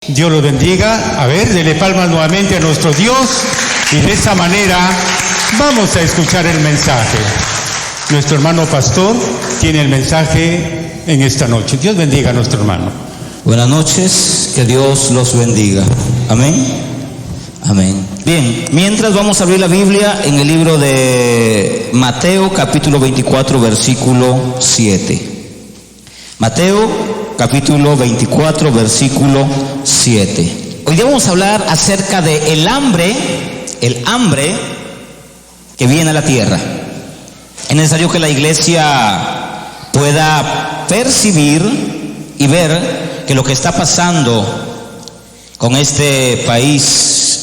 Dios lo bendiga. A ver, dele palmas nuevamente a nuestro Dios y de esta manera vamos a escuchar el mensaje. Nuestro hermano pastor tiene el mensaje en esta noche. Dios bendiga a nuestro hermano. Buenas noches, que Dios los bendiga. Amén. Amén. Bien, mientras vamos a abrir la Biblia en el libro de Mateo, capítulo 24, versículo 7. Mateo, capítulo 24, versículo 7. Hoy día vamos a hablar acerca de el hambre que viene a la tierra. Es necesario que la iglesia pueda percibir y ver que lo que está pasando con este país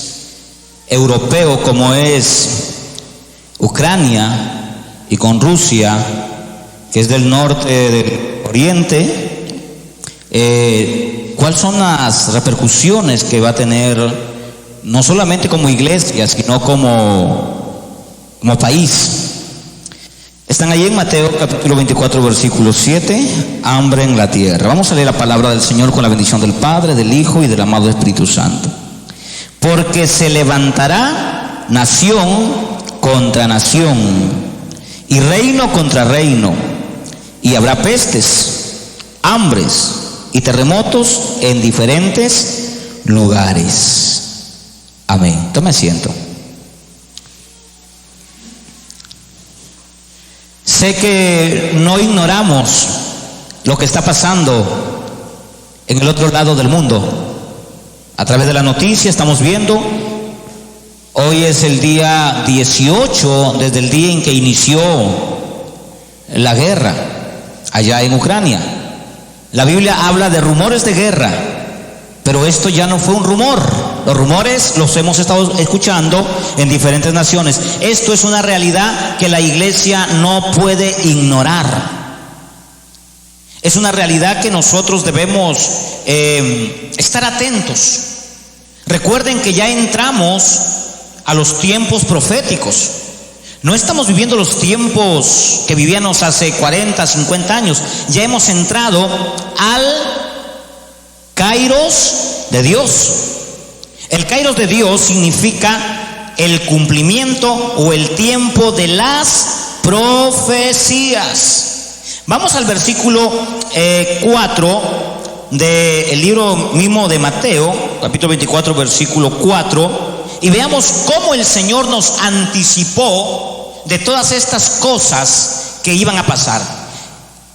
europeo como es Ucrania y con Rusia, que es del norte del Oriente, ¿cuáles son las repercusiones que va a tener no solamente como iglesia, sino como país? Están allí en Mateo capítulo 24, versículo 7, hambre en la tierra. Vamos a leer la palabra del Señor con la bendición del Padre, del Hijo y del amado Espíritu Santo. Porque se levantará nación contra nación y reino contra reino, y habrá pestes, hambres y terremotos en diferentes lugares. Amén. Tome asiento. Sé que no ignoramos lo que está pasando en el otro lado del mundo. A través de la noticia estamos viendo, hoy es el día 18 desde el día en que inició la guerra allá en Ucrania. La Biblia habla de rumores de guerra, pero esto ya no fue un rumor. Los rumores los hemos estado escuchando en diferentes naciones. Esto es una realidad que la iglesia no puede ignorar. Es una realidad que nosotros debemos estar atentos. Recuerden que ya entramos a los tiempos proféticos. No estamos viviendo los tiempos que vivíamos hace 40, 50 años. Ya hemos entrado al Kairos de Dios. El Kairos de Dios significa el cumplimiento o el tiempo de las profecías. Vamos al versículo 4 del libro mismo de Mateo, capítulo 24, versículo 4, y veamos cómo el Señor nos anticipó de todas estas cosas que iban a pasar.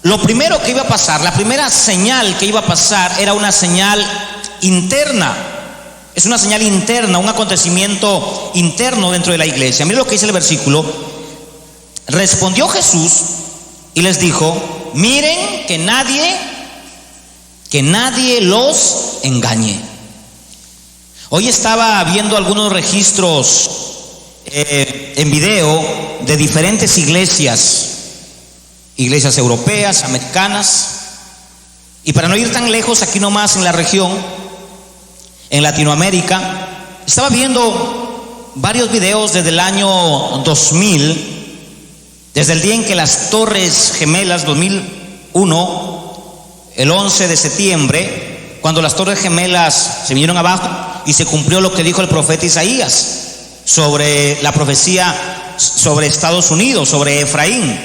Lo primero que iba a pasar, la primera señal que iba a pasar era una señal interna. Es una señal interna, un acontecimiento interno dentro de la iglesia. Mira lo que dice el versículo. Respondió Jesús y les dijo: miren que nadie los engañe. Hoy estaba viendo algunos registros en video de diferentes iglesias europeas, americanas, y para no ir tan lejos, aquí nomás en la región, en Latinoamérica, estaba viendo varios videos desde el año 2000, desde el día en que las Torres Gemelas, 2001, el 11 de septiembre, cuando las Torres Gemelas se vinieron abajo y se cumplió lo que dijo el profeta Isaías sobre la profecía sobre Estados Unidos, sobre Efraín,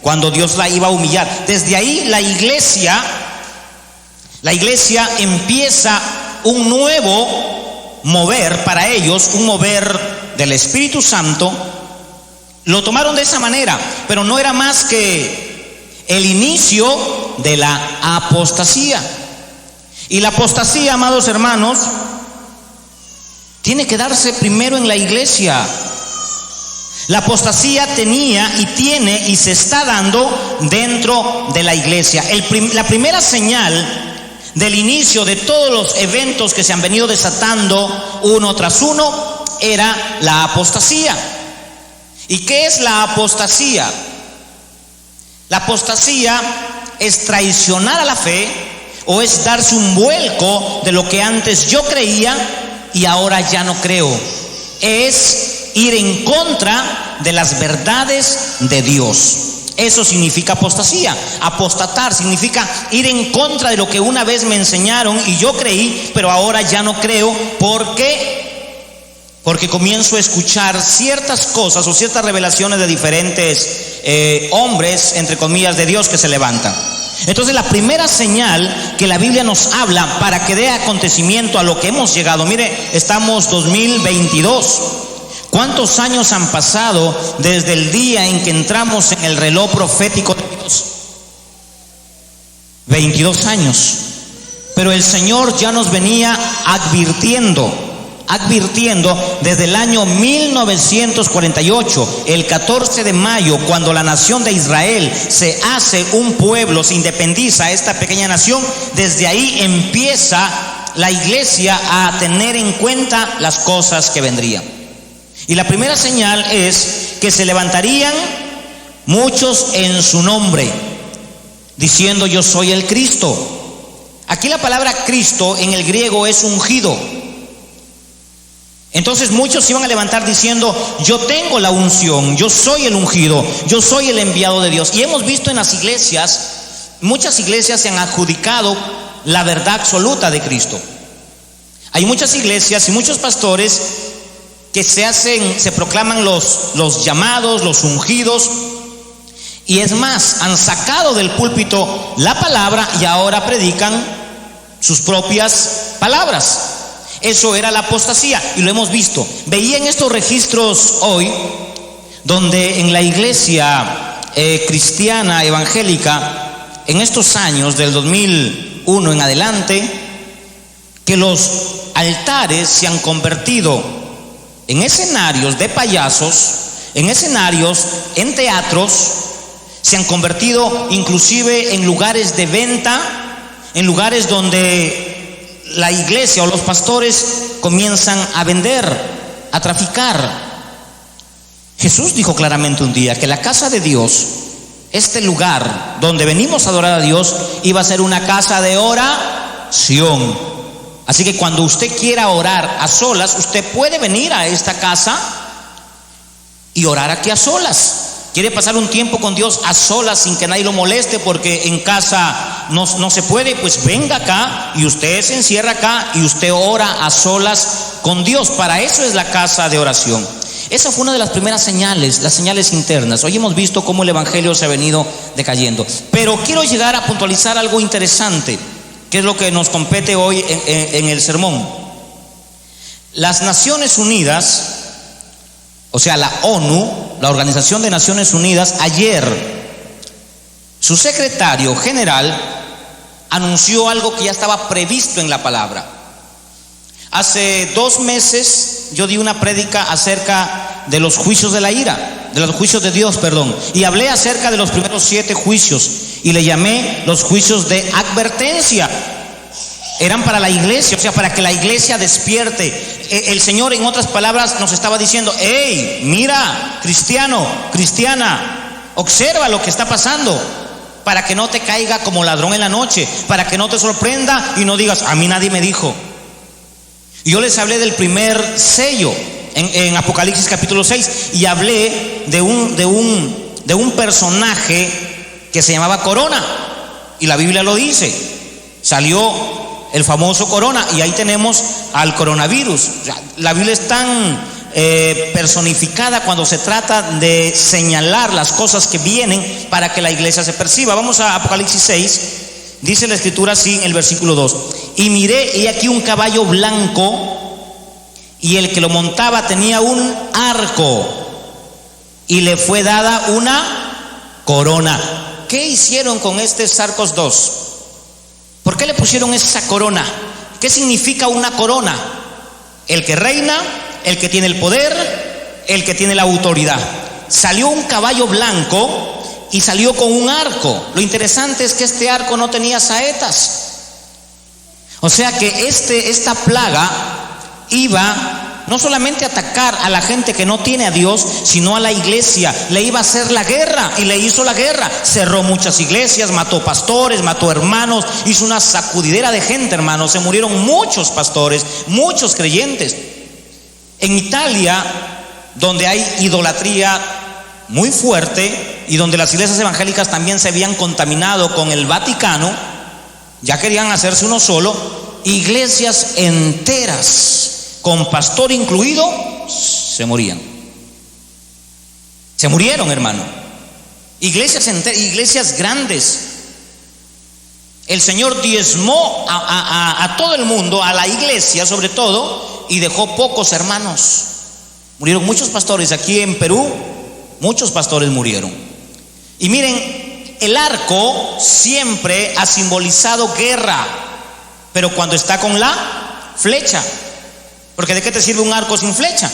cuando Dios la iba a humillar. Desde ahí la iglesia empieza un nuevo mover para ellos, un mover del Espíritu Santo. Lo tomaron de esa manera, pero no era más que el inicio de la apostasía. Y la apostasía, amados hermanos, tiene que darse primero en la iglesia. La apostasía tenía y tiene y se está dando dentro de la iglesia. La primera señal del inicio de todos los eventos que se han venido desatando uno tras uno era la apostasía. ¿Y qué es la apostasía? La apostasía es traicionar a la fe, o es darse un vuelco de lo que antes yo creía y ahora ya no creo. Es ir en contra de las verdades de Dios. Eso significa apostasía. Apostatar significa ir en contra de lo que una vez me enseñaron y yo creí, pero ahora ya no creo. ¿Por qué? Porque comienzo a escuchar ciertas cosas o ciertas revelaciones de diferentes hombres, entre comillas, de Dios que se levantan. Entonces la primera señal que la Biblia nos habla para que dé acontecimiento a lo que hemos llegado, mire, estamos 2022. ¿Cuántos años han pasado desde el día en que entramos en el reloj profético de Dios? 22 años. Pero el Señor ya nos venía advirtiendo desde el año 1948, el 14 de mayo, cuando la nación de Israel se hace un pueblo, se independiza esta pequeña nación. Desde ahí empieza la iglesia a tener en cuenta las cosas que vendrían. Y la primera señal es que se levantarían muchos en su nombre, diciendo: yo soy el Cristo. Aquí la palabra Cristo en el griego es ungido. Entonces muchos se iban a levantar diciendo: yo tengo la unción, yo soy el ungido, yo soy el enviado de Dios. Y hemos visto en las iglesias, muchas iglesias se han adjudicado la verdad absoluta de Cristo. Hay muchas iglesias y muchos pastores que se proclaman los llamados, los ungidos, y es más, han sacado del púlpito la palabra y ahora predican sus propias palabras. Eso era la apostasía y lo hemos visto. Veía en estos registros hoy, donde en la iglesia cristiana evangélica, en estos años del 2001 en adelante, que los altares se han convertido en escenarios de payasos, en escenarios, en teatros, se han convertido inclusive en lugares de venta, en lugares donde la iglesia o los pastores comienzan a vender, a traficar. Jesús dijo claramente un día que la casa de Dios, este lugar donde venimos a adorar a Dios, iba a ser una casa de oración. Así que cuando usted quiera orar a solas, usted puede venir a esta casa y orar aquí a solas. ¿Quiere pasar un tiempo con Dios a solas sin que nadie lo moleste porque en casa no se puede? Pues venga acá y usted se encierra acá y usted ora a solas con Dios. Para eso es la casa de oración. Esa fue una de las primeras señales, las señales internas. Hoy hemos visto cómo el evangelio se ha venido decayendo. Pero quiero llegar a puntualizar algo interesante, que es lo que nos compete hoy en el sermón. Las Naciones Unidas, o sea, la ONU, la Organización de Naciones Unidas, ayer su secretario general anunció algo que ya estaba previsto en la palabra. Hace 2 meses yo di una prédica acerca de los juicios de la ira, de los juicios de Dios, y hablé acerca de los primeros 7 juicios y le llamé los juicios de advertencia. Eran para la iglesia, o sea, para que la iglesia despierte. El Señor, en otras palabras, nos estaba diciendo: hey, mira, cristiano, cristiana, observa lo que está pasando, para que no te caiga como ladrón en la noche, para que no te sorprenda y no digas: a mí nadie me dijo. Y yo les hablé del primer sello en Apocalipsis capítulo 6 y hablé de un personaje que se llamaba Corona, y la Biblia lo dice. Salió el famoso corona y ahí tenemos al coronavirus. O sea, la Biblia es tan personificada cuando se trata de señalar las cosas que vienen para que la iglesia se perciba. Vamos a Apocalipsis 6. Dice la escritura así en el versículo 2: y miré, y aquí un caballo blanco, y el que lo montaba tenía un arco, y le fue dada una corona. ¿Qué hicieron con estos arcos 2? ¿Por qué le pusieron esa corona? ¿Qué significa una corona? El que reina, el que tiene el poder, el que tiene la autoridad. Salió un caballo blanco y salió con un arco. Lo interesante es que este arco no tenía saetas. O sea que esta plaga iba no solamente a atacar a la gente que no tiene a Dios, sino a la iglesia. Le iba a hacer la guerra y le hizo la guerra. Cerró muchas iglesias, mató pastores, mató hermanos, hizo una sacudidera de gente, hermanos. Se murieron muchos pastores, muchos creyentes. En Italia, donde hay idolatría muy fuerte, y donde las iglesias evangélicas también se habían contaminado con el Vaticano, ya querían hacerse uno solo, iglesias enteras, con pastor incluido, se morían. Se murieron, hermano. Iglesias enteras, iglesias grandes. El Señor diezmó a todo el mundo, a la iglesia sobre todo, y dejó pocos hermanos. Murieron muchos pastores. Aquí en Perú, muchos pastores murieron. Y miren, el arco siempre ha simbolizado guerra, pero cuando está con la flecha, porque ¿de qué te sirve un arco sin flecha?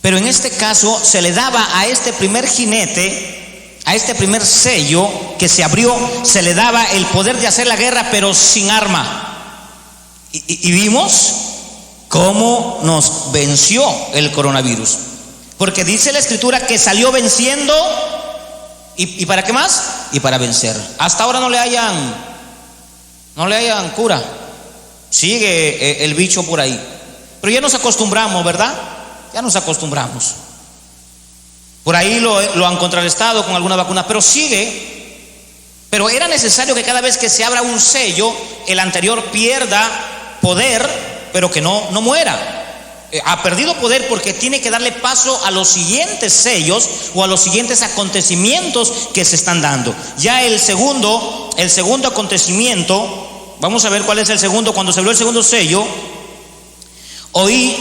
Pero en este caso se le daba a este primer jinete, a este primer sello que se abrió, se le daba el poder de hacer la guerra, pero sin arma. Y vimos cómo nos venció el coronavirus, porque dice la escritura que salió venciendo. ¿Y para qué más? Y para vencer. Hasta ahora no le hayan cura. Sigue el bicho por ahí. Pero ya nos acostumbramos, ¿verdad? Ya nos acostumbramos. Por ahí lo han contrarrestado con alguna vacuna, pero sigue. Pero era necesario que cada vez que se abra un sello, el anterior pierda poder, pero que no muera. Ha perdido poder porque tiene que darle paso a los siguientes sellos o a los siguientes acontecimientos que se están dando. Ya el segundo acontecimiento, vamos a ver cuál es el segundo. Cuando se abrió el segundo sello, oí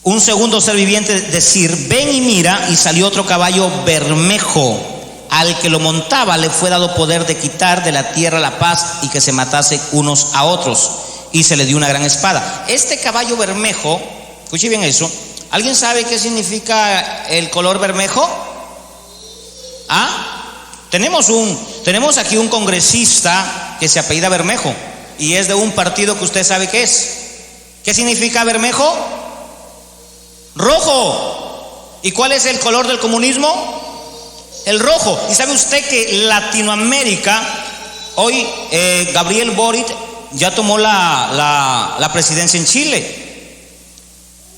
un segundo ser viviente decir: ven y mira. Y salió otro caballo bermejo. Al que lo montaba le fue dado poder de quitar de la tierra la paz y que se matase unos a otros. Y se le dio una gran espada. Este caballo bermejo, escuche bien eso. ¿Alguien sabe qué significa el color bermejo? Tenemos aquí un congresista que se apellida Bermejo y es de un partido que usted sabe qué es. ¿Qué significa bermejo? Rojo. ¿Y cuál es el color del comunismo? El rojo. ¿Y sabe usted que Latinoamérica, hoy Gabriel Boric ya tomó la presidencia en Chile?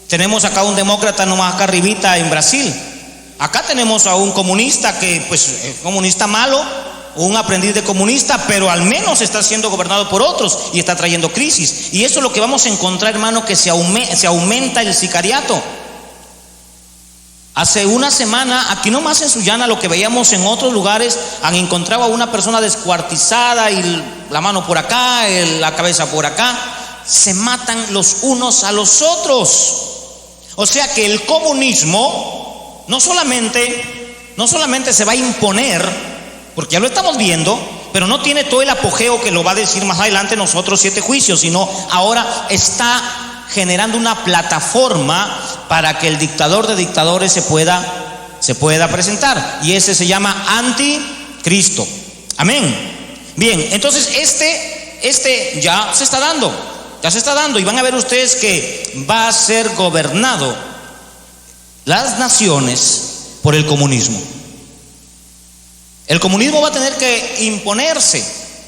Tenemos acá un demócrata nomás acá arribita en Brasil. Acá tenemos a un comunista que pues es comunista malo, un aprendiz de comunista, pero al menos está siendo gobernado por otros y está trayendo crisis. Y eso es lo que vamos a encontrar, hermano, que se aumenta el sicariato. Hace una semana, aquí nomás en Sullana, lo que veíamos en otros lugares, han encontrado a una persona descuartizada y la mano por acá, la cabeza por acá. Se matan los unos a los otros. O sea que el comunismo no solamente se va a imponer, porque ya lo estamos viendo, pero no tiene todo el apogeo que lo va a decir más adelante nosotros 7 juicios, sino ahora está generando una plataforma para que el dictador de dictadores se pueda presentar, y ese se llama anticristo. Amén. Bien, entonces este ya se está dando, y van a ver ustedes que va a ser gobernado las naciones por el comunismo. El comunismo va a tener que imponerse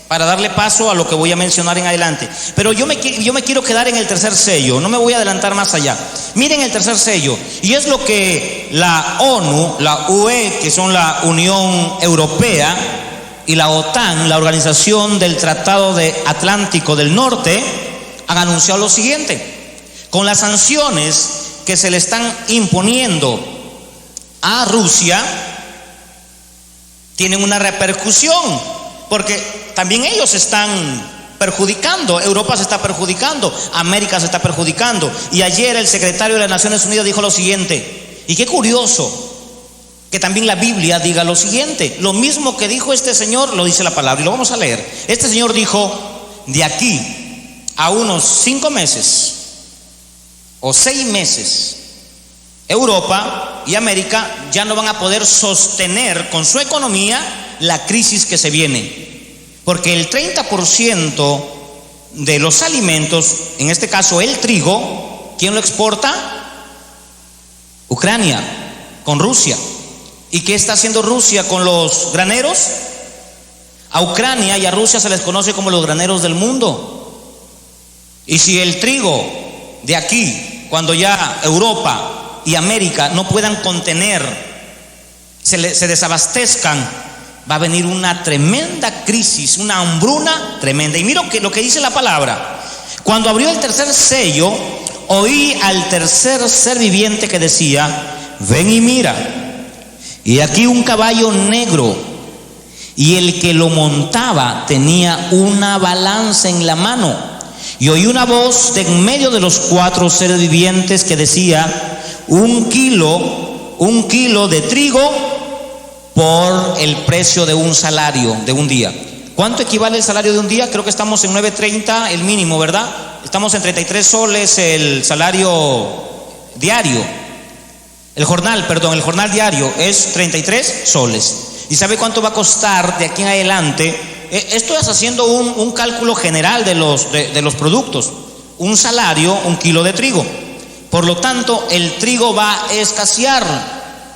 para darle paso a lo que voy a mencionar en adelante. Pero yo me quiero quedar en el tercer sello, no me voy a adelantar más allá. Miren el tercer sello, y es lo que la ONU, la UE, que son la Unión Europea, y la OTAN, la Organización del Tratado de Atlántico del Norte, han anunciado lo siguiente: con las sanciones que se le están imponiendo a Rusia, tienen una repercusión, porque también ellos están perjudicando. Europa se está perjudicando, América se está perjudicando. Y ayer el secretario de las Naciones Unidas dijo lo siguiente, y qué curioso que también la Biblia diga lo siguiente. Lo mismo que dijo este señor lo dice la palabra, y lo vamos a leer. Este señor dijo: de aquí a unos 5 meses o 6 meses, Europa y América ya no van a poder sostener con su economía la crisis que se viene, porque el 30% de los alimentos, en este caso el trigo, ¿quién lo exporta? Ucrania, con Rusia. ¿Y qué está haciendo Rusia con los graneros? A Ucrania y a Rusia se les conoce como los graneros del mundo. Y si el trigo de aquí, cuando ya Europa y América no puedan contener se desabastezcan, va a venir una tremenda crisis, una hambruna tremenda. Y mira lo que dice la palabra. Cuando abrió el tercer sello, oí al tercer ser viviente que decía: ven y mira, y aquí un caballo negro, y el que lo montaba tenía una balanza en la mano. Y oí una voz de en medio de los cuatro seres vivientes que decía: un kilo de trigo por el precio de un salario de un día. ¿Cuánto equivale el salario de un día? Creo que estamos en 9.30 el mínimo, ¿verdad? Estamos en 33 soles el salario diario. El jornal diario es 33 soles. ¿Y sabe cuánto va a costar de aquí en adelante? Esto es haciendo un cálculo general de los productos. Un salario, un kilo de trigo. Por lo tanto, el trigo va a escasear.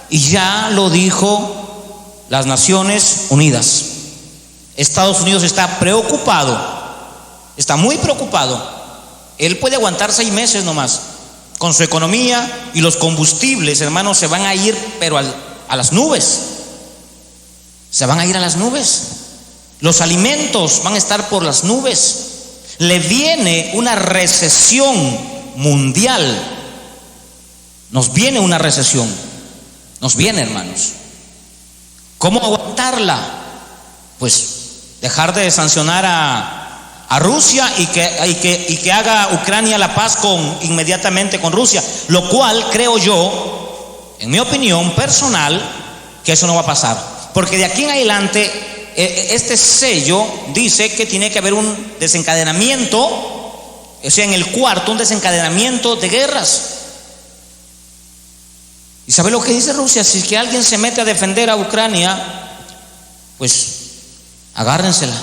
Y ya lo dijo las Naciones Unidas. Estados Unidos está preocupado, está muy preocupado. Él puede aguantar 6 meses nomás. Con su economía y los combustibles, hermanos, se van a ir, pero a las nubes. Se van a ir a las nubes. Los alimentos van a estar por las nubes. Le viene una recesión mundial. Nos viene una recesión. Nos viene, hermanos. ¿Cómo aguantarla? Pues dejar de sancionar a Rusia y que haga Ucrania la paz inmediatamente con Rusia, lo cual creo yo, en mi opinión personal, que eso no va a pasar, porque de aquí en adelante este sello dice que tiene que haber un desencadenamiento, o sea, en el cuarto, un desencadenamiento de guerras. ¿Y sabe lo que dice Rusia? Si es que alguien se mete a defender a Ucrania, pues agárrensela.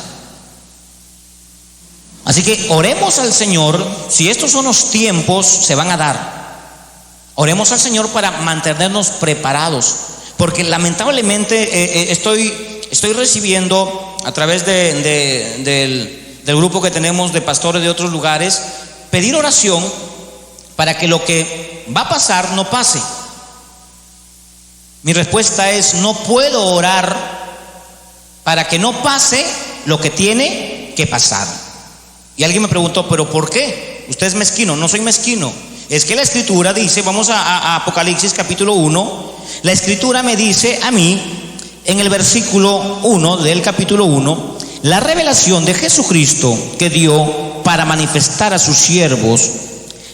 Así que oremos al Señor. Si estos son los tiempos, se van a dar. Oremos al Señor para mantenernos preparados, porque lamentablemente estoy recibiendo a través del grupo que tenemos de pastores de otros lugares, pedir oración para que lo que va a pasar no pase. Mi respuesta es: no puedo orar para que no pase lo que tiene que pasar. Y alguien me preguntó: ¿pero por qué? Usted es mezquino. No soy mezquino. Es que la Escritura dice, vamos a Apocalipsis capítulo 1, la Escritura me dice a mí, en el versículo 1 del capítulo 1, la revelación de Jesucristo que dio para manifestar a sus siervos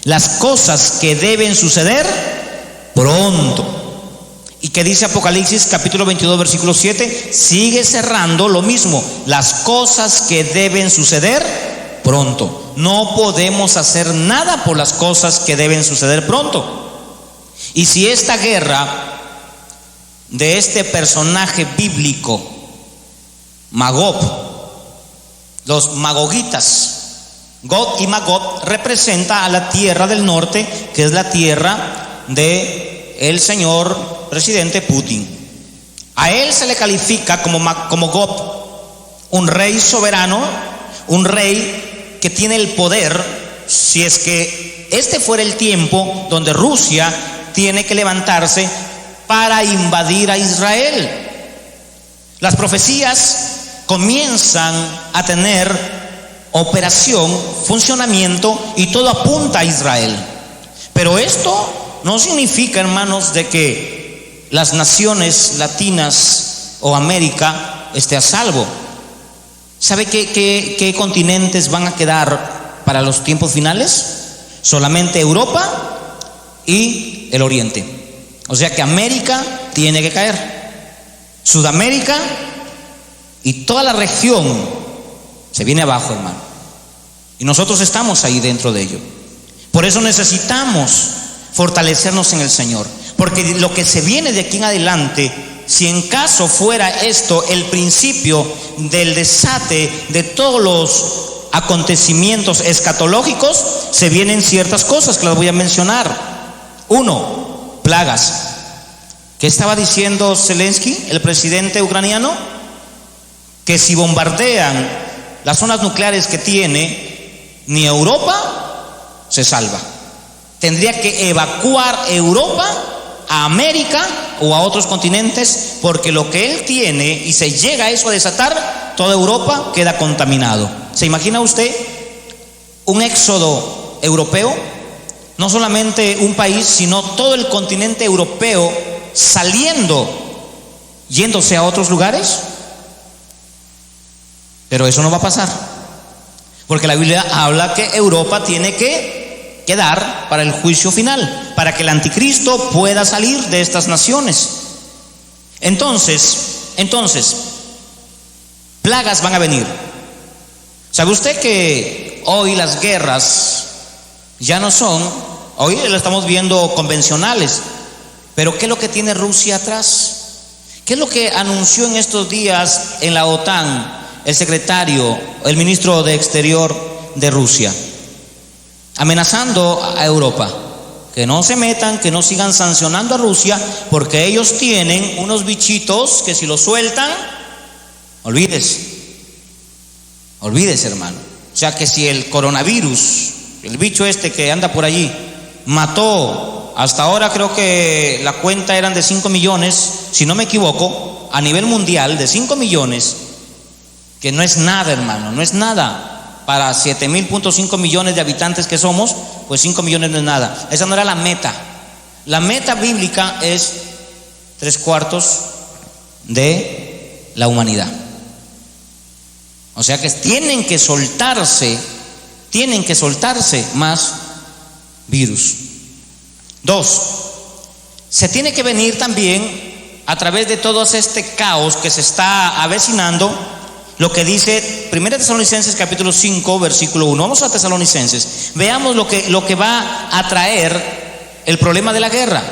las cosas que deben suceder pronto. ¿Y qué dice Apocalipsis capítulo 22 versículo 7? Sigue cerrando lo mismo, las cosas que deben suceder pronto. No podemos hacer nada por las cosas que deben suceder pronto. Y si esta guerra de este personaje bíblico, Magog, los magogitas, Gog y Magog, representa a la tierra del norte, que es la tierra de el señor presidente Putin. A él se le califica como Gog, un rey soberano, un rey que tiene el poder. Si es que este fuera el tiempo donde Rusia tiene que levantarse para invadir a Israel. Las profecías comienzan a tener operación, funcionamiento, y todo apunta a Israel. Pero esto no significa, hermanos, de que las naciones latinas o América esté a salvo. ¿Sabe qué continentes van a quedar para los tiempos finales? Solamente Europa y el Oriente. O sea que América tiene que caer. Sudamérica y toda la región se viene abajo, hermano. Y nosotros estamos ahí dentro de ello. Por eso necesitamos fortalecernos en el Señor, porque lo que se viene de aquí en adelante, si en caso fuera esto el principio del desate de todos los acontecimientos escatológicos, se vienen ciertas cosas que las voy a mencionar. 1, plagas. ¿Qué estaba diciendo Zelensky, el presidente ucraniano? Que si bombardean las zonas nucleares que tiene, ni Europa se salva. Tendría que evacuar Europa a América o a otros continentes, porque lo que él tiene y se llega a eso a desatar, toda Europa queda contaminado. ¿Se imagina usted un éxodo europeo? No solamente un país, sino todo el continente europeo saliendo, yéndose a otros lugares. Pero eso no va a pasar, porque la Biblia habla que Europa tiene que quedar para el juicio final, para que el anticristo pueda salir de estas naciones. Entonces, plagas van a venir. ¿Sabe usted que hoy las guerras ya no son, hoy lo estamos viendo convencionales, pero qué es lo que tiene Rusia atrás? ¿Qué es lo que anunció en estos días en la OTAN el ministro de Exterior de Rusia? Amenazando a Europa, que no se metan, que no sigan sancionando a Rusia, porque ellos tienen unos bichitos que si los sueltan, olvídese, hermano. O sea que si el coronavirus, el bicho este que anda por allí, mató, hasta ahora creo que la cuenta eran de 5 millones, si no me equivoco, a nivel mundial, de 5 millones, que no es nada, hermano, no es nada. Para 7.5 millones de habitantes que somos, pues 5 millones no es nada. Esa no era la meta. La meta bíblica es 3/4 de la humanidad. O sea que tienen que soltarse más virus. 2, se tiene que venir también a través de todo este caos que se está avecinando, lo que dice 1 Tesalonicenses capítulo 5 versículo 1. Vamos a Tesalonicenses, veamos lo que va a traer el problema de la guerra.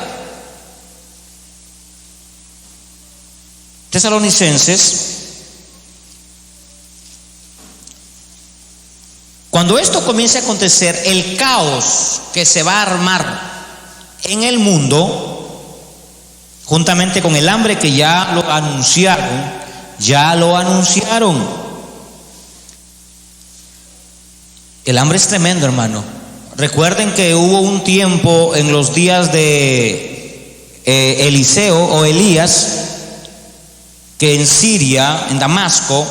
Tesalonicenses, cuando esto comience a acontecer, el caos que se va a armar en el mundo, juntamente con el hambre que ya lo anunciaron. El hambre es tremendo, hermano. Recuerden que hubo un tiempo en los días de Eliseo o Elías, que en Siria, en Damasco,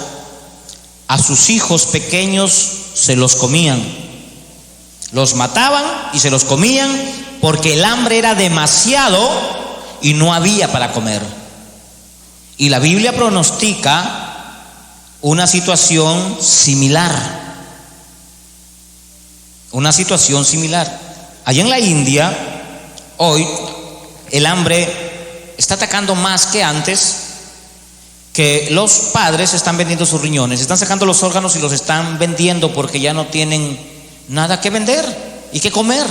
a sus hijos pequeños se los comían. Los mataban y se los comían porque el hambre era demasiado y no había para comer. Y la Biblia pronostica una situación similar. Allá en la India, hoy, el hambre está atacando más que antes, que los padres están vendiendo sus riñones, están sacando los órganos y los están vendiendo porque ya no tienen nada que vender y que comer.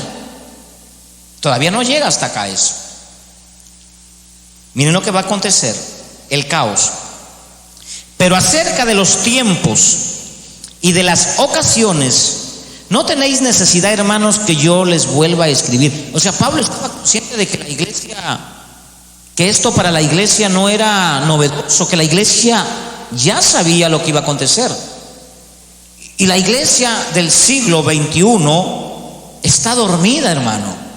Todavía no llega hasta acá eso. Miren lo que va a acontecer. El caos. Pero acerca de los tiempos y de las ocasiones, no tenéis necesidad, hermanos, que yo les vuelva a escribir. O sea, Pablo estaba consciente de que la iglesia, que esto para la iglesia no era novedoso, que la iglesia ya sabía lo que iba a acontecer. Y la iglesia del siglo XXI está dormida, hermano.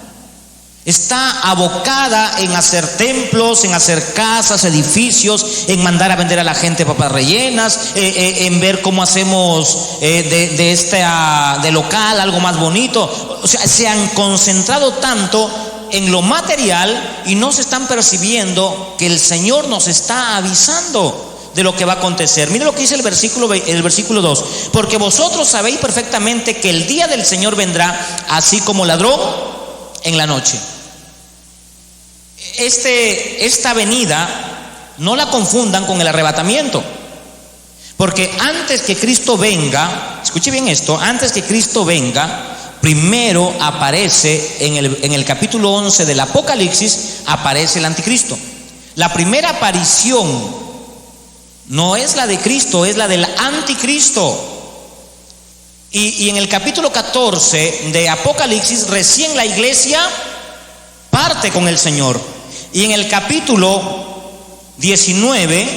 Está abocada en hacer templos, en hacer casas, edificios, en mandar a vender a la gente papas rellenas, en ver cómo hacemos de local algo más bonito. O sea, se han concentrado tanto en lo material y no se están percibiendo que el Señor nos está avisando de lo que va a acontecer. Mire lo que dice el versículo 2. Porque vosotros sabéis perfectamente que el día del Señor vendrá así como ladrón en la noche. Esta venida no la confundan con el arrebatamiento, porque antes que Cristo venga, escuche bien esto, antes que Cristo venga, primero aparece en el capítulo 11 del Apocalipsis, aparece el anticristo. La primera aparición no es la de Cristo, es la del anticristo. Y en el capítulo 14 de Apocalipsis, recién la iglesia parte con el Señor. Y en el capítulo 19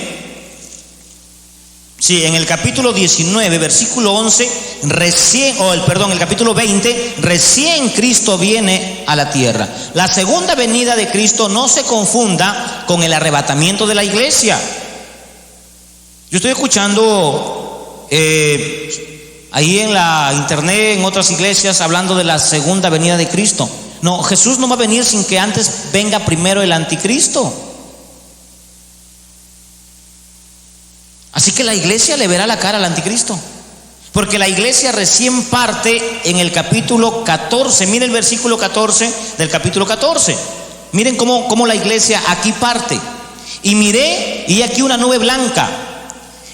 Sí, en el capítulo 19, versículo 11, el capítulo 20, recién Cristo viene a la tierra. La segunda venida de Cristo no se confunda con el arrebatamiento de la iglesia. Yo estoy escuchando ahí en la internet, en otras iglesias, hablando de la segunda venida de Cristo. No, Jesús no va a venir sin que antes venga primero el anticristo. Así que la iglesia le verá la cara al anticristo, porque la iglesia recién parte en el capítulo 14. Miren el versículo 14 del capítulo 14. Miren cómo la iglesia aquí parte. Y miré, y aquí una nube blanca,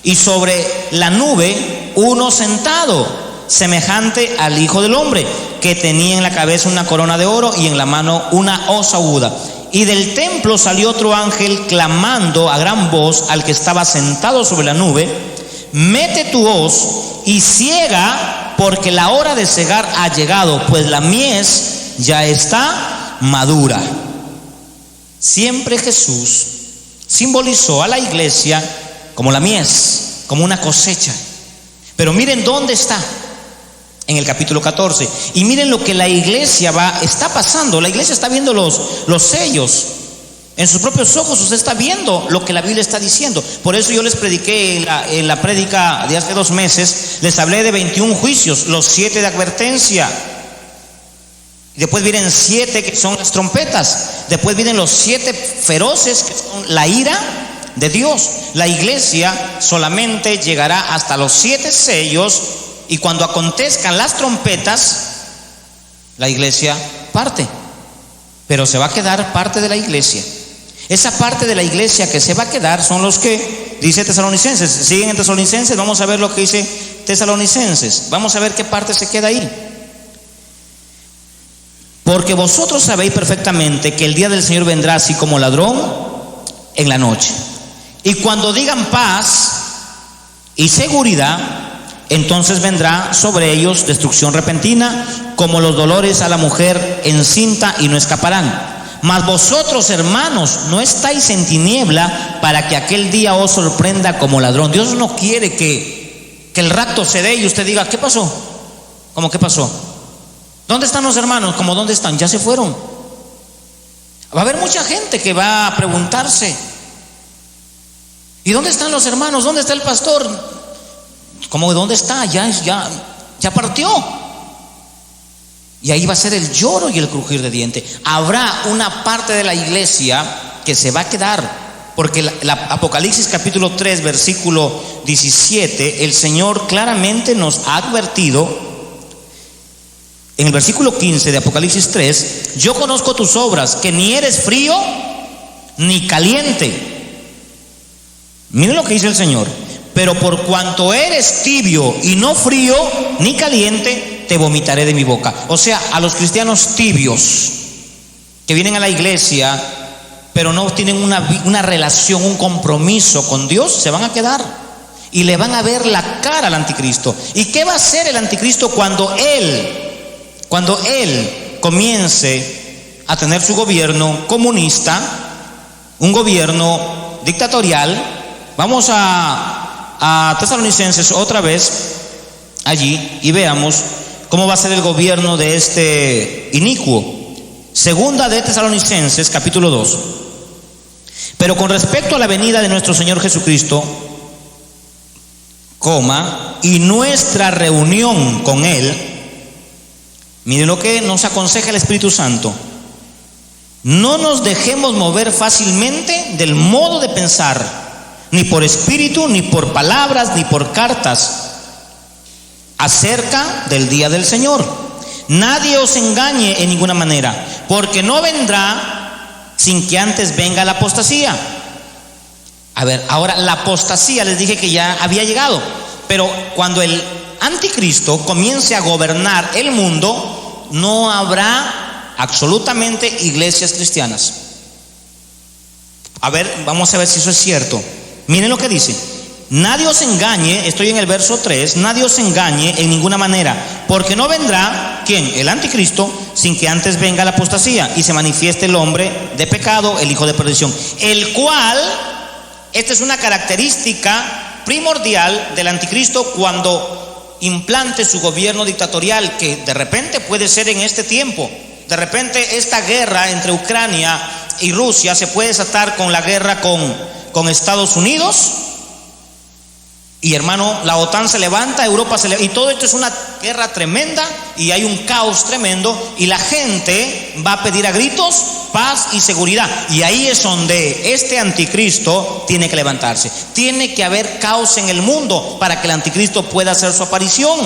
y sobre la nube uno sentado, semejante al Hijo del Hombre, que tenía en la cabeza una corona de oro y en la mano una hoz aguda. Y del templo salió otro ángel clamando a gran voz al que estaba sentado sobre la nube: mete tu hoz y ciega, porque la hora de cegar ha llegado, pues la mies ya está madura. Siempre Jesús simbolizó a la iglesia como la mies, como una cosecha. Pero miren dónde está. En el capítulo 14. Y miren lo que la iglesia está pasando. La iglesia está viendo los sellos. En sus propios ojos usted está viendo lo que la Biblia está diciendo. Por eso yo les prediqué en la prédica de hace 2 meses. Les hablé de 21 juicios, los 7 de advertencia. Después vienen 7 que son las trompetas. Después vienen los 7 feroces que son la ira de Dios. La iglesia solamente llegará hasta los 7 sellos. Y cuando acontezcan las trompetas, la iglesia parte. Pero se va a quedar parte de la iglesia. Esa parte de la iglesia que se va a quedar son los que dice Tesalonicenses. Siguen en Tesalonicenses, vamos a ver lo que dice Tesalonicenses. Vamos a ver qué parte se queda ahí. Porque vosotros sabéis perfectamente que el día del Señor vendrá así como ladrón en la noche. Y cuando digan paz y seguridad, entonces vendrá sobre ellos destrucción repentina, como los dolores a la mujer encinta, y no escaparán. Mas vosotros, hermanos, no estáis en tiniebla para que aquel día os sorprenda como ladrón. Dios no quiere que el rapto se dé y usted diga: ¿qué pasó? ¿Cómo qué pasó? ¿Dónde están los hermanos? ¿Cómo dónde están? Ya se fueron. Va a haber mucha gente que va a preguntarse: ¿y dónde están los hermanos? ¿Dónde está el pastor? ¿Cómo dónde está? Ya partió. Y ahí va a ser el lloro y el crujir de dientes. Habrá una parte de la iglesia que se va a quedar, porque la Apocalipsis capítulo 3 versículo 17, el Señor claramente nos ha advertido en el versículo 15 de Apocalipsis 3: yo conozco tus obras, que ni eres frío ni caliente. Miren lo que dice el Señor: pero por cuanto eres tibio y no frío ni caliente, te vomitaré de mi boca. O sea, a los cristianos tibios que vienen a la iglesia pero no tienen una relación, un compromiso con Dios, se van a quedar y le van a ver la cara al anticristo. ¿Y qué va a hacer el anticristo cuando él comience a tener su gobierno comunista, un gobierno dictatorial? Vamos a Tesalonicenses otra vez allí y veamos cómo va a ser el gobierno de este inicuo. Segunda de Tesalonicenses capítulo 2. Pero con respecto a la venida de nuestro Señor Jesucristo, y nuestra reunión con Él, miren lo que nos aconseja el Espíritu Santo: no nos dejemos mover fácilmente del modo de pensar, ni por espíritu, ni por palabras, ni por cartas, acerca del día del Señor. Nadie os engañe en ninguna manera, porque no vendrá sin que antes venga la apostasía. A ver, ahora la apostasía les dije que ya había llegado, pero cuando el anticristo comience a gobernar el mundo, no habrá absolutamente iglesias cristianas. A ver, vamos a ver si eso es cierto. Miren lo que dice: nadie os engañe, estoy en el verso 3, nadie os engañe en ninguna manera, porque no vendrá, ¿quién? El anticristo, sin que antes venga la apostasía y se manifieste el hombre de pecado, el hijo de perdición, el cual, esta es una característica primordial del anticristo cuando implante su gobierno dictatorial, que de repente puede ser en este tiempo. De repente esta guerra entre Ucrania y Rusia se puede desatar con la guerra con Estados Unidos. Y hermano, la OTAN se levanta, Europa se levanta, y todo esto es una guerra tremenda y hay un caos tremendo y la gente va a pedir a gritos paz y seguridad. Y ahí es donde este anticristo tiene que levantarse. Tiene que haber caos en el mundo para que el anticristo pueda hacer su aparición.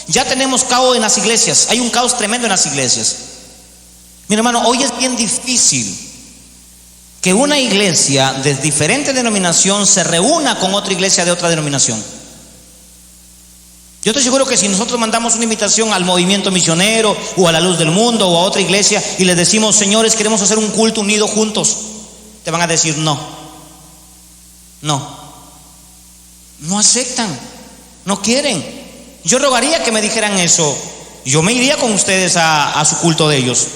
Ya tenemos caos en las iglesias, hay un caos tremendo en las iglesias. Mi hermano, hoy es bien difícil que una iglesia de diferente denominación se reúna con otra iglesia de otra denominación. Yo estoy seguro que si nosotros mandamos una invitación al movimiento misionero o a la Luz del Mundo o a otra iglesia y les decimos, señores, queremos hacer un culto unido juntos, te van a decir no aceptan, no quieren. Yo rogaría que me dijeran eso, yo me iría con ustedes a su culto de ellos,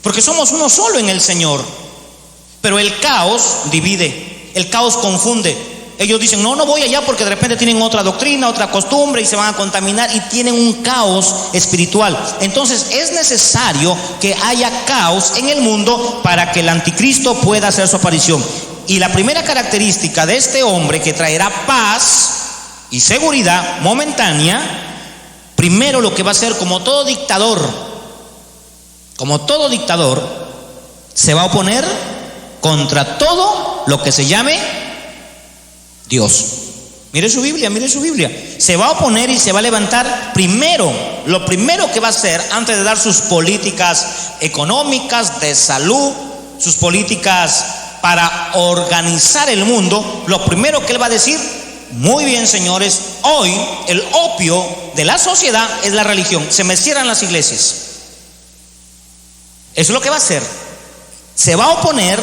porque somos uno solo en el Señor. Pero el caos divide, el caos confunde. Ellos dicen, no voy allá porque de repente tienen otra doctrina, otra costumbre y se van a contaminar y tienen un caos espiritual. Entonces es necesario que haya caos en el mundo para que el anticristo pueda hacer su aparición. Y la primera característica de este hombre que traerá paz y seguridad momentánea, primero lo que va a hacer como todo dictador, se va a oponer contra todo lo que se llame Dios. Mire su Biblia. Se va a oponer y se va a levantar primero. Lo primero que va a hacer antes de dar sus políticas económicas, de salud, sus políticas para organizar el mundo, lo primero que él va a decir, muy bien señores, hoy el opio de la sociedad es la religión. Se me cierran las iglesias. Eso es lo que va a hacer. Se va a oponer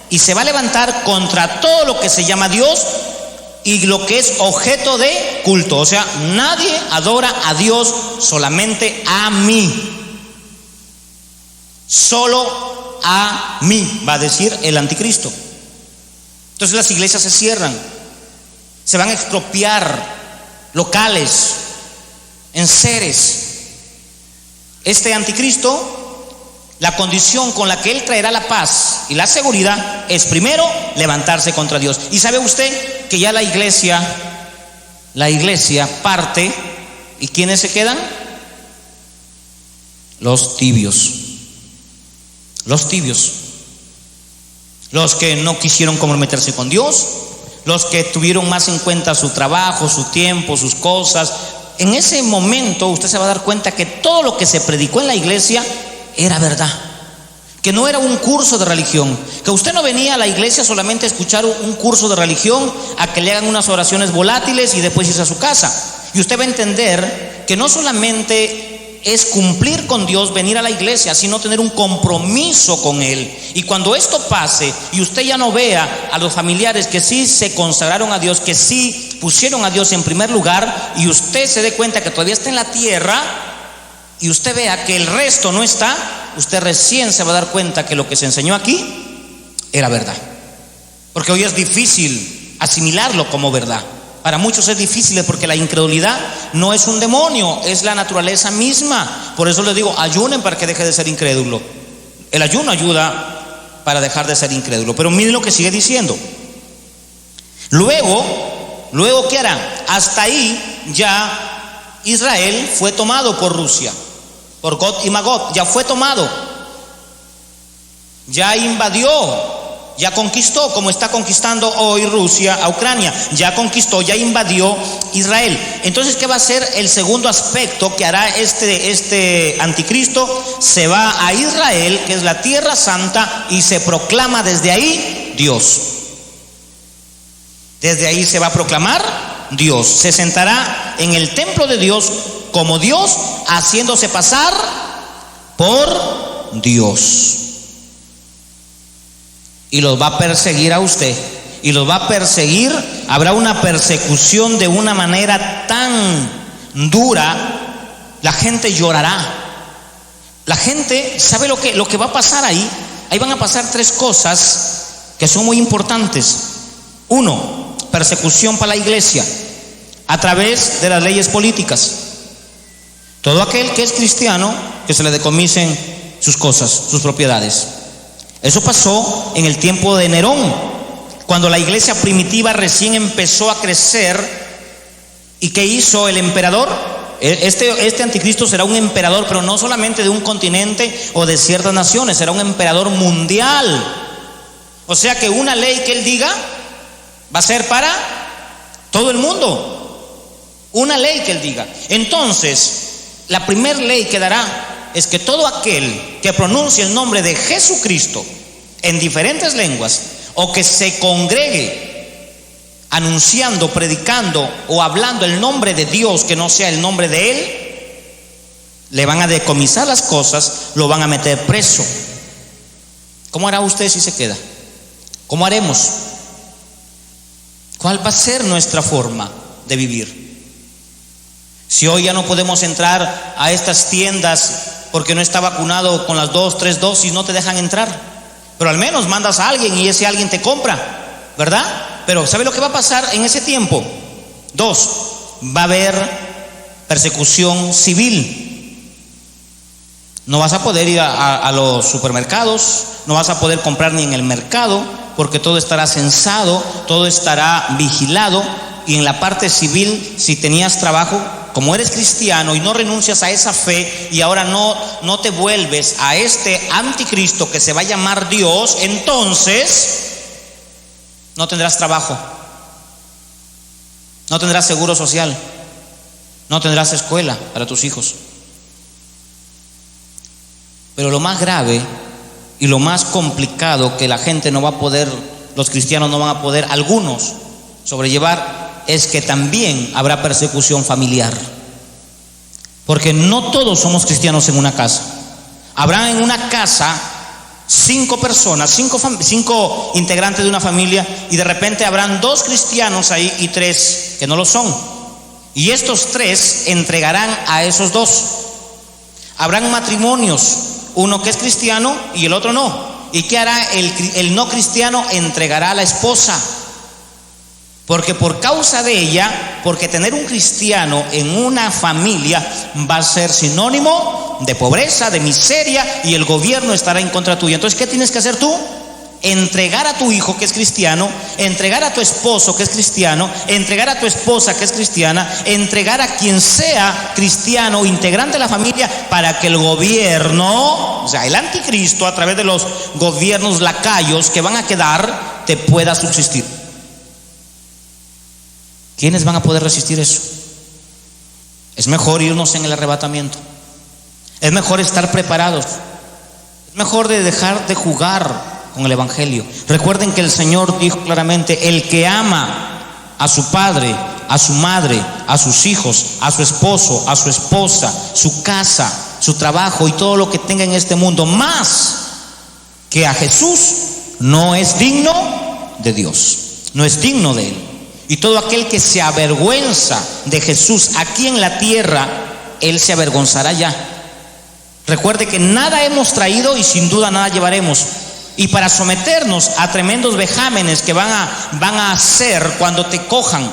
y se va a levantar contra todo lo que se llama Dios y lo que es objeto de culto. O sea, nadie adora a Dios, solamente a mí. Solo a mí, va a decir el anticristo. Entonces las iglesias se cierran, se van a expropiar locales, enseres. Este anticristo, la condición con la que él traerá la paz y la seguridad es primero levantarse contra Dios. Y sabe usted que ya la iglesia parte, ¿y quiénes se quedan? Los tibios, los que no quisieron comprometerse con Dios, los que tuvieron más en cuenta su trabajo, su tiempo, sus cosas. En ese momento usted se va a dar cuenta que todo lo que se predicó en la iglesia era verdad, que no era un curso de religión, que usted no venía a la iglesia solamente a escuchar un curso de religión, a que le hagan unas oraciones volátiles y después irse a su casa. Y usted va a entender que no solamente es cumplir con Dios, venir a la iglesia, sino tener un compromiso con Él. Y cuando esto pase y usted ya no vea a los familiares que sí se consagraron a Dios, que sí pusieron a Dios en primer lugar, y usted se dé cuenta que todavía está en la tierra, y usted vea que el resto no está, usted recién se va a dar cuenta que lo que se enseñó aquí era verdad. Porque hoy es difícil asimilarlo como verdad. Para muchos es difícil porque la incredulidad no es un demonio, es la naturaleza misma. Por eso les digo, ayunen para que deje de ser incrédulo. El ayuno ayuda para dejar de ser incrédulo. Pero miren lo que sigue diciendo. Luego, ¿qué hará? Hasta ahí ya Israel fue tomado por Rusia, por Gog y Magog, ya fue tomado, ya invadió, ya conquistó, como está conquistando hoy Rusia a Ucrania, ya conquistó, ya invadió Israel. Entonces, ¿qué va a ser el segundo aspecto que hará este anticristo? Se va a Israel, que es la tierra santa, y se proclama desde ahí Dios. Desde ahí se va a proclamar Dios. Se sentará en el templo de Dios como Dios, haciéndose pasar por Dios. Y los va a perseguir a usted, y los va a perseguir. Habrá una persecución de una manera tan dura, la gente llorará. La gente, ¿sabe lo que va a pasar ahí? Ahí van a pasar tres cosas que son muy importantes. Uno, persecución para la iglesia a través de las leyes políticas. Todo aquel que es cristiano, que se le decomisen sus cosas, sus propiedades. Eso pasó en el tiempo de Nerón, cuando la iglesia primitiva recién empezó a crecer. ¿Y qué hizo el emperador? Este anticristo será un emperador, pero no solamente de un continente o de ciertas naciones, será un emperador mundial. O sea que una ley que él diga va a ser para todo el mundo. Una ley que él diga. Entonces, la primera ley que dará es que todo aquel que pronuncie el nombre de Jesucristo en diferentes lenguas, o que se congregue anunciando, predicando o hablando el nombre de Dios que no sea el nombre de él, le van a decomisar las cosas, lo van a meter preso. ¿Cómo hará usted si se queda? ¿Cómo haremos? ¿Cuál va a ser nuestra forma de vivir? Si hoy ya no podemos entrar a estas tiendas porque no está vacunado con las 2, 3 dosis, no te dejan entrar, pero al menos mandas a alguien y ese alguien te compra, ¿verdad? Pero ¿sabe lo que va a pasar en ese tiempo? 2, va a haber persecución civil. No vas a poder ir a los supermercados, no vas a poder comprar ni en el mercado, porque todo estará censado, todo estará vigilado. Y en la parte civil, si tenías trabajo, como eres cristiano y no renuncias a esa fe y ahora no te vuelves a este anticristo que se va a llamar Dios, entonces no tendrás trabajo, no tendrás seguro social, no tendrás escuela para tus hijos. Pero lo más grave y lo más complicado que la gente no va a poder, los cristianos no van a poder, algunos, sobrellevar, es que también habrá persecución familiar. Porque no todos somos cristianos en una casa. Habrá en una casa 5 personas, 5 integrantes de una familia, y de repente habrán 2 cristianos ahí y 3 que no lo son. Y estos 3 entregarán a esos 2. Habrán matrimonios, uno que es cristiano y el otro no. ¿Y qué hará el no cristiano? Entregará a la esposa. Porque por causa de ella, porque tener un cristiano en una familia va a ser sinónimo de pobreza, de miseria, y el gobierno estará en contra tuya. Entonces, ¿qué tienes que hacer tú? Entregar a tu hijo que es cristiano, entregar a tu esposo que es cristiano, entregar a tu esposa que es cristiana, entregar a quien sea cristiano, integrante de la familia, para que el gobierno, o sea, el anticristo, a través de los gobiernos lacayos que van a quedar, te pueda subsistir. ¿Quiénes van a poder resistir eso? Es mejor irnos en el arrebatamiento. Es mejor estar preparados. Es mejor de dejar de jugar con el evangelio. Recuerden que el Señor dijo claramente: el que ama a su padre, a su madre, a sus hijos, a su esposo, a su esposa, su casa, su trabajo y todo lo que tenga en este mundo, más que a Jesús, no es digno de Dios, no es digno de Él. Y todo aquel que se avergüenza de Jesús aquí en la tierra, Él se avergonzará ya. Recuerde que nada hemos traído y sin duda nada llevaremos. Y para someternos a tremendos vejámenes que van a hacer cuando te cojan,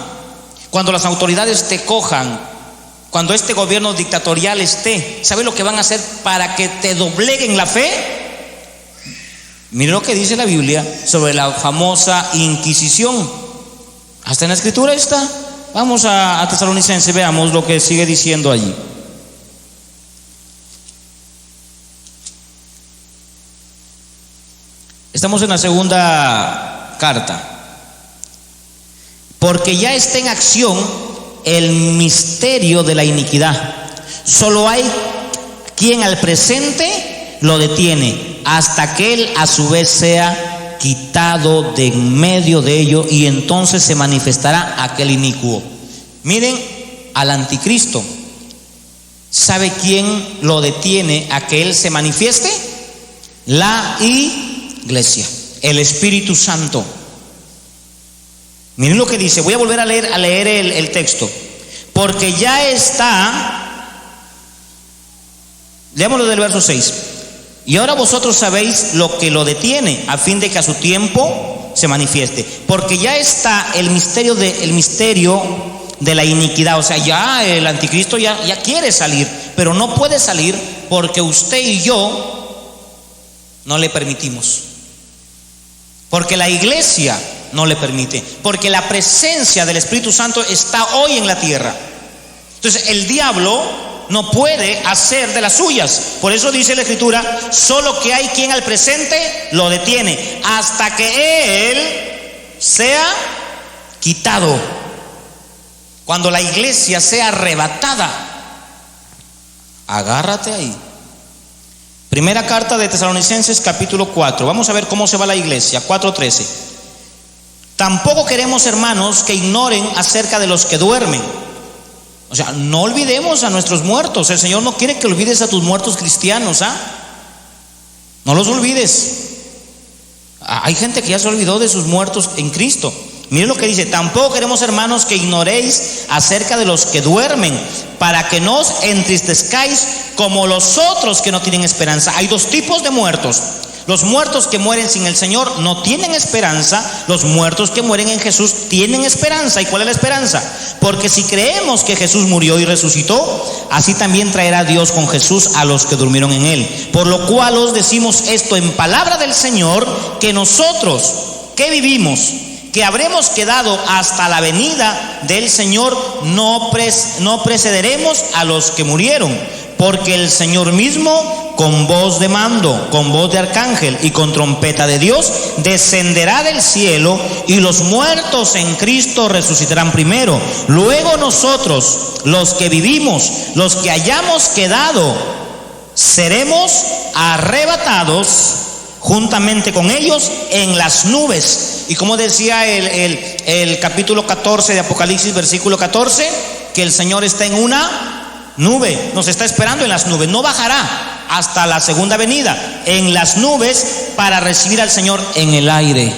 cuando las autoridades te cojan, cuando este gobierno dictatorial esté, ¿sabe lo que van a hacer para que te dobleguen la fe? Mire lo que dice la Biblia sobre la famosa Inquisición. Hasta en la escritura está. Vamos a Tesalonicenses, veamos lo que sigue diciendo allí. Estamos en la segunda carta. Porque ya está en acción el misterio de la iniquidad. Solo hay quien al presente lo detiene, hasta que él a su vez sea quitado de en medio de ello, y entonces se manifestará aquel inicuo. Miren al anticristo. ¿Sabe quién lo detiene a que él se manifieste? La iglesia, el Espíritu Santo. Miren lo que dice. Voy a volver a leer el texto. Porque ya está, leámoslo del verso 6. Y ahora vosotros sabéis lo que lo detiene, a fin de que a su tiempo se se manifieste, porque ya está el misterio de la iniquidad. O sea, ya el anticristo ya quiere salir, pero no puede salir porque usted y yo no le permitimos, porque la iglesia no le permite, porque la presencia del Espíritu Santo está hoy en la tierra. Entonces el diablo no puede hacer de las suyas. Por eso dice la Escritura: solo que hay quien al presente lo detiene hasta que él sea quitado. Cuando la iglesia sea arrebatada, agárrate ahí. Primera carta de Tesalonicenses, capítulo 4. Vamos a ver cómo se va la iglesia. 4:13. Tampoco queremos, hermanos, que ignoren acerca de los que duermen. O sea, no olvidemos a nuestros muertos. El Señor no quiere que olvides a tus muertos cristianos, no los olvides. Hay gente que ya se olvidó de sus muertos en Cristo. Miren lo que dice: tampoco queremos, hermanos, que ignoréis acerca de los que duermen, para que no os entristezcáis como los otros que no tienen esperanza. Hay dos tipos de muertos: los muertos que mueren sin el Señor no tienen esperanza. Los muertos que mueren en Jesús tienen esperanza. ¿Y cuál es la esperanza? Porque si creemos que Jesús murió y resucitó, así también traerá Dios con Jesús a los que durmieron en él. Por lo cual os decimos esto en palabra del Señor, que nosotros que vivimos, que habremos quedado hasta la venida del Señor, no precederemos a los que murieron, porque el Señor mismo, con voz de mando, con voz de arcángel y con trompeta de Dios, descenderá del cielo, y los muertos en Cristo resucitarán primero. Luego nosotros, los que vivimos, los que hayamos quedado, seremos arrebatados juntamente con ellos en las nubes. Y como decía el capítulo 14 de Apocalipsis, versículo 14, que el Señor está en una nube, nos está esperando en las nubes. No bajará hasta la segunda venida, en las nubes, para recibir al Señor en el aire.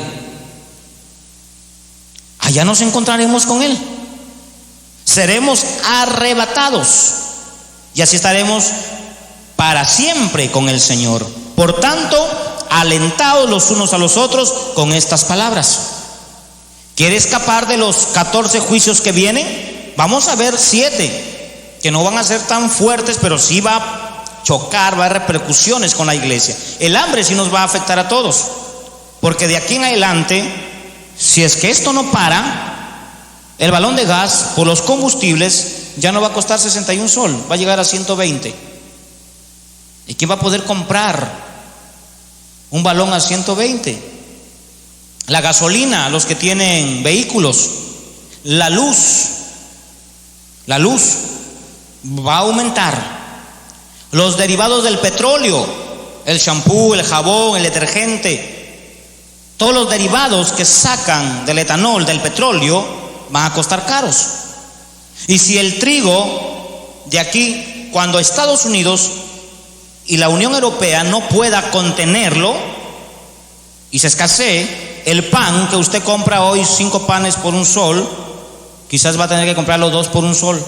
Allá nos encontraremos con Él, seremos arrebatados, y así estaremos para siempre con el Señor. Por tanto, alentaos los unos a los otros con estas palabras. ¿Quiere escapar de los 14 juicios que vienen? Vamos a ver 7 que no van a ser tan fuertes, pero sí va a chocar, va a haber repercusiones con la iglesia. El hambre sí nos va a afectar a todos, porque de aquí en adelante, si es que esto no para, el balón de gas por los combustibles ya no va a costar 61 sol, va a llegar a 120. ¿Y quién va a poder comprar un balón a 120? La gasolina, los que tienen vehículos, la luz va a aumentar. Los derivados del petróleo, el shampoo, el jabón, el detergente, todos los derivados que sacan del etanol, del petróleo, van a costar caros. Y si el trigo de aquí, cuando Estados Unidos y la Unión Europea no pueda contenerlo y se escasee, el pan que usted compra hoy 5 panes por un sol, quizás va a tener que comprarlo 2 por un sol.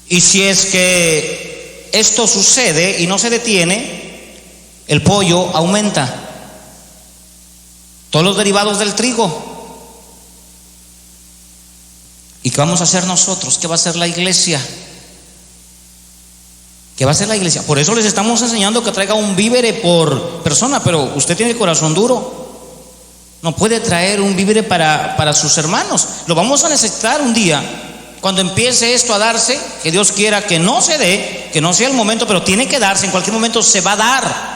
Y si es que esto sucede y no se detiene, el pollo aumenta, todos los derivados del trigo. ¿Y qué vamos a hacer nosotros? ¿Qué va a hacer la iglesia? ¿Qué va a hacer la iglesia? Por eso les estamos enseñando que traiga un vívere por persona, pero usted tiene el corazón duro, no puede traer un vívere para sus hermanos. Lo vamos a necesitar un día, cuando empiece esto a darse, que Dios quiera que no se dé, que no sea el momento, pero tiene que darse, en cualquier momento se va a dar.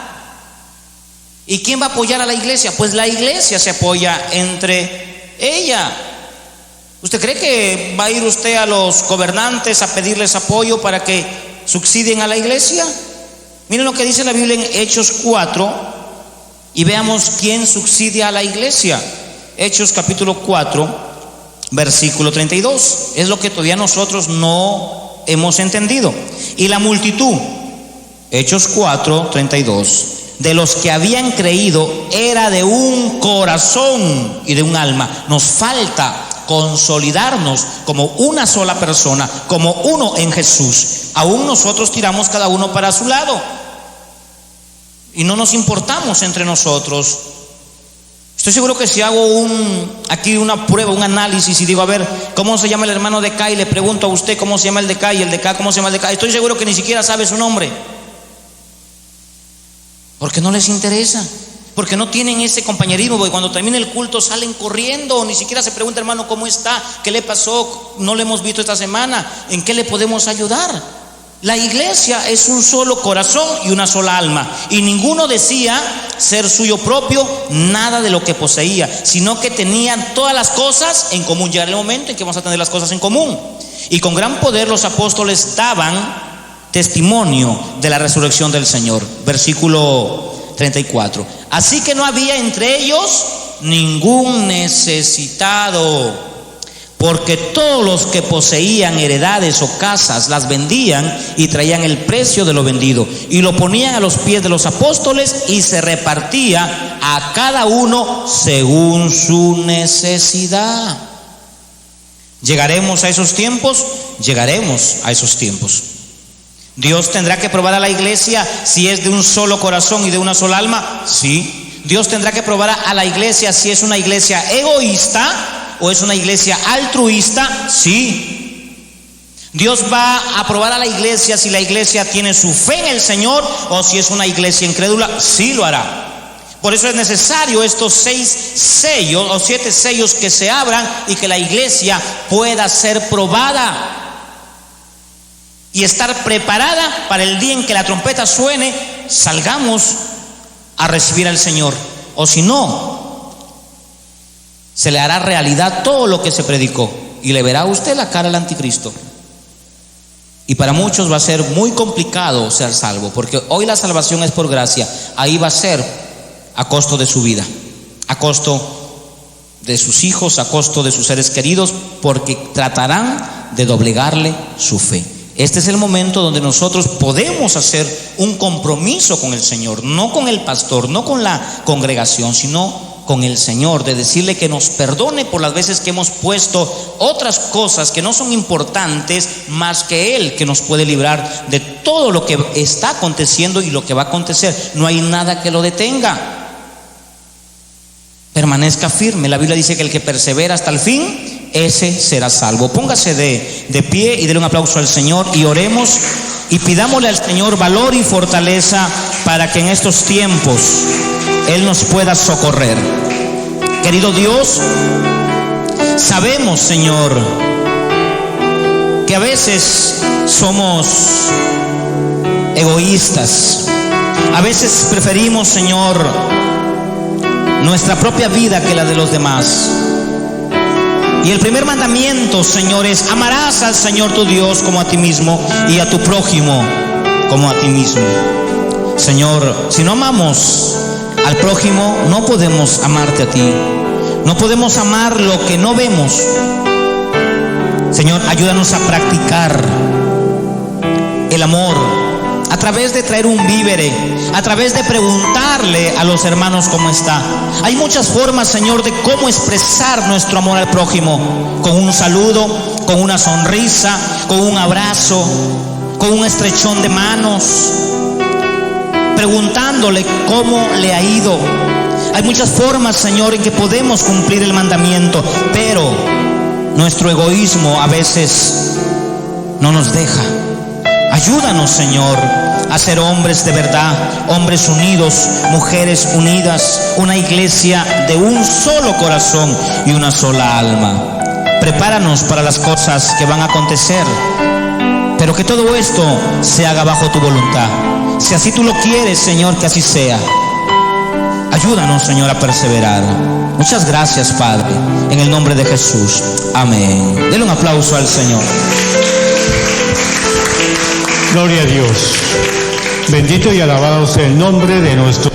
¿Y quién va a apoyar a la iglesia? Pues la iglesia se apoya entre ella. ¿Usted cree que va a ir usted a los gobernantes a pedirles apoyo para que subsidien a la iglesia? Miren lo que dice la Biblia en Hechos 4 y veamos quién subsidia a la iglesia. Hechos capítulo 4, versículo 32. Es lo que todavía nosotros no hemos entendido. Y la multitud, Hechos 4, 32, de los que habían creído era de un corazón y de un alma. Nos falta consolidarnos como una sola persona, como uno en Jesús. Aún nosotros tiramos cada uno para su lado y no nos importamos entre nosotros. Estoy seguro que si hago aquí una prueba, un análisis y digo, a ver, ¿cómo se llama el hermano de acá? Y le pregunto a usted cómo se llama el de acá y el de acá, ¿cómo se llama el de acá? Estoy seguro que ni siquiera sabe su nombre. Porque no les interesa. Porque no tienen ese compañerismo, porque cuando termina el culto salen corriendo, ni siquiera se pregunta, hermano, ¿cómo está? ¿Qué le pasó? No le hemos visto esta semana, ¿en qué le podemos ayudar? La iglesia es un solo corazón y una sola alma, y ninguno decía ser suyo propio nada de lo que poseía, sino que tenían todas las cosas en común. Llegará el momento en que vamos a tener las cosas en común, y con gran poder los apóstoles daban testimonio de la resurrección del Señor. Versículo 34. Así que no había entre ellos ningún necesitado, porque todos los que poseían heredades o casas las vendían y traían el precio de lo vendido y lo ponían a los pies de los apóstoles, y se repartía a cada uno según su necesidad. ¿Llegaremos a esos tiempos? Llegaremos a esos tiempos. ¿Dios tendrá que probar a la iglesia si es de un solo corazón y de una sola alma? Sí. ¿Dios tendrá que probar a la iglesia si es una iglesia egoísta o es una iglesia altruista? Sí. ¿Dios va a probar a la iglesia si la iglesia tiene su fe en el Señor o si es una iglesia incrédula? Sí lo hará. Por eso es necesario estos 6 sellos o 7 sellos que se abran y que la iglesia pueda ser probada y estar preparada para el día en que la trompeta suene, salgamos a recibir al Señor. O si no, se le hará realidad todo lo que se predicó y le verá a usted la cara al anticristo. Y para muchos va a ser muy complicado ser salvo, porque hoy la salvación es por gracia. Ahí va a ser a costo de su vida, a costo de sus hijos, a costo de sus seres queridos, porque tratarán de doblegarle su fe. Este es el momento donde nosotros podemos hacer un compromiso con el Señor, no con el pastor, no con la congregación, sino con el Señor, de decirle que nos perdone por las veces que hemos puesto otras cosas que no son importantes más que Él, que nos puede librar de todo lo que está aconteciendo y lo que va a acontecer. No hay nada que lo detenga. Permanezca firme. La Biblia dice que el que persevera hasta el fin, ese será salvo. Póngase de pie y déle un aplauso al Señor y oremos y pidámosle al Señor valor y fortaleza para que en estos tiempos Él nos pueda socorrer. Querido Dios, sabemos, Señor, que a veces somos egoístas. A veces preferimos, Señor, nuestra propia vida que la de los demás. Y el primer mandamiento, Señor, es: amarás al Señor tu Dios como a ti mismo y a tu prójimo como a ti mismo. Señor, si no amamos al prójimo, no podemos amarte a ti. No podemos amar lo que no vemos. Señor, ayúdanos a practicar el amor a través de traer un vívere, a través de preguntarle a los hermanos cómo está. Hay muchas formas, Señor, de cómo expresar nuestro amor al prójimo: con un saludo, con una sonrisa, con un abrazo, con un estrechón de manos, preguntándole cómo le ha ido. Hay muchas formas, Señor, en que podemos cumplir el mandamiento, pero nuestro egoísmo a veces no nos deja. Ayúdanos, Señor, a ser hombres de verdad, hombres unidos, mujeres unidas, una iglesia de un solo corazón y una sola alma. Prepáranos para las cosas que van a acontecer, pero que todo esto se haga bajo tu voluntad. Si así tú lo quieres, Señor, que así sea. Ayúdanos, Señor, a perseverar. Muchas gracias, Padre, en el nombre de Jesús. Amén. Denle un aplauso al Señor. Gloria a Dios. Bendito y alabado sea el nombre de nuestro